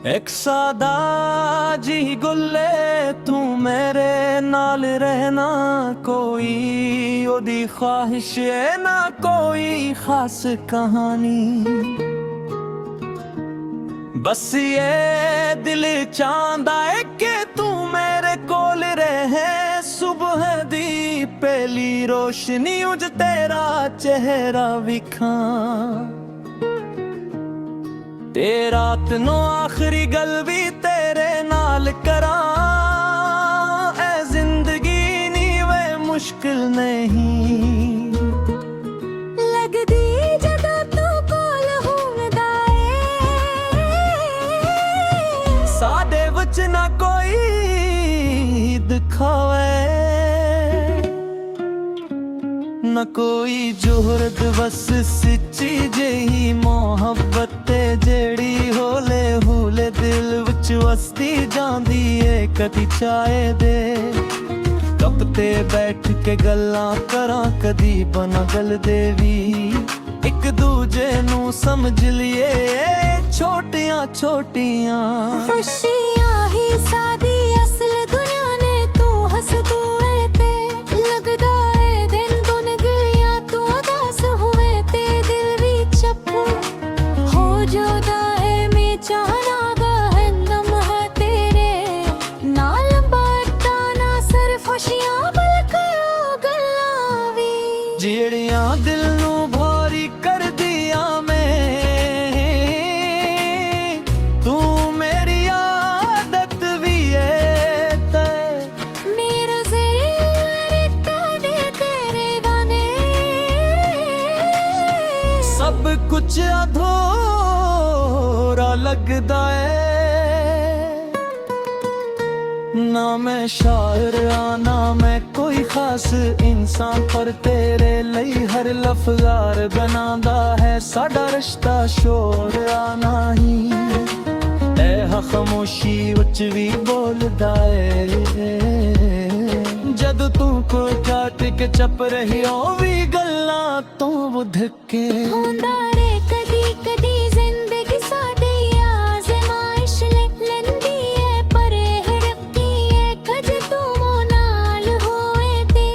एक सादा जी गुल्ले तू मेरे नाल रहना, कोई ओदी ख्वाहिश है ना कोई खास कहानी। बस ये दिल चांदा है कि तू मेरे कोल रहे, सुबह दी पहली रोशनी उज तेरा चेहरा विखां, ते रात नो आखिरी गल भी तेरे नाल करां। ऐ जिंदगी नी वे मुश्किल नहीं लगदी जदों तू कोल हुंदा ए, साडे विच ना कोई दिखावे न कोई जोहरत, बस सच्ची जेही मोहब्बत जेड़ी होले हुले दिल विच वसदी जांदी है। कदी चाहे दे कप ते बैठ के गल्लां करां, कदी बना गल देवी एक दूजे नू समझ लिए छोटियां छोटियां खुशियां ही सादी असल दुनिया ने तू हस तू ते लगदा है दिन गुन गया तू उदास हुए ते दिल भी चुप हो जाता है। मैं चाहना गहनम है तेरे नाल बाटा ना सिर्फ खुशियां बल्कि गल्लां भी ਜਿਹੜੀਆਂ ਦਿਲ ਨੂੰ ਭਾਰੀ ਕਰ ਦਿਆਂ ਮੈਂ, ਤੂੰ ਮੇਰੀ ਆਦਤ ਵੀ ਏ ਤੇ मेरा ज़ेर ताने तेरे गाने सब कुछ अधूरा लगदा है। ना मैं शायर ना मैं कोई खास इंसान, पर तेरे ਲਈ हर लफ्ज़ार बनांदा है साडा रिश्ता शोर आना ही। ऐ खामोशी विच भी बोलदा है जद तू को काट के चप रही ओ भी गल्लां तू बुध के होंदा रे कदी कदी जिंदगी साडी आज़माइश लेंदी है, पर हिड़कदी है कज तू नाल होए ते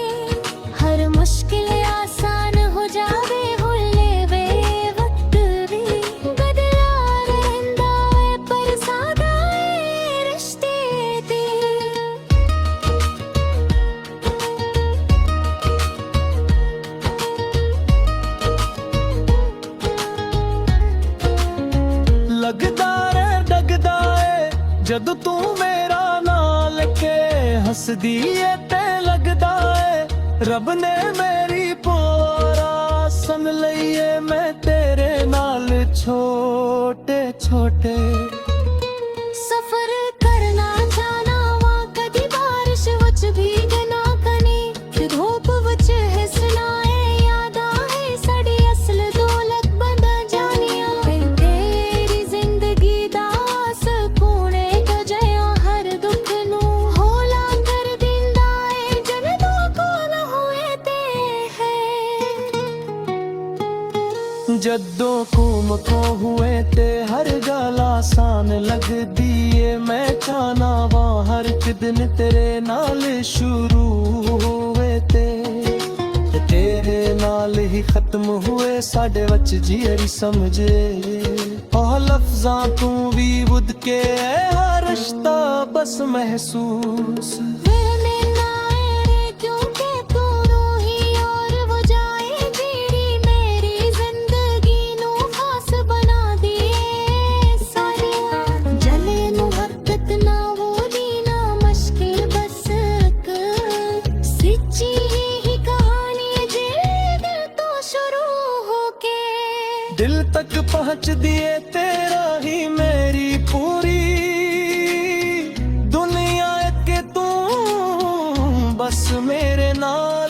हर मुश्किल आसान हो जावे। भुले वे वक्त भी बदला रहिंदा है, पर सादा है रिश्ते ते लगदा रे डगदा है जद तू मेरा नाल के हसदी है ते लगदा है रब ने मेरी पूरा सन लईए। मैं तेरे नाल छोटे छोटे सफर करना जाना वा कदी बारिश विच भीगना कनी, धूप विच हिसना है यादां है साडी असल दौलत बंदा जानिया। तेरी जिंदगी दा सुकून गजया हर दुख नू होला कर दिंदा है, जन्नतों कोल होए ते है जदों घूम को हुए ते हर गल आसान लगदी है। मैं चाहना वा हर एक दिन तेरे नाल शुरू होवे ते तेरे नाल ही खत्म हुए साडे वच जीड़ी समझे। ओह लफ्जां तू भी बुध के हर रिश्ता बस महसूस मिलने ना रे क्योंकि तू रूही और वो जाए जेड़ी मेरी जिंदगी नू खास बना दिए सारियां। जले मुहब्बत ना वो दीना मुश्किल बस सच्ची ही कहानी जेड़ी दिल तो शुरू होके दिल तक पहुंच दिए तेरा ही मेरी पूरी दुनिया के तू बस मेरे नाम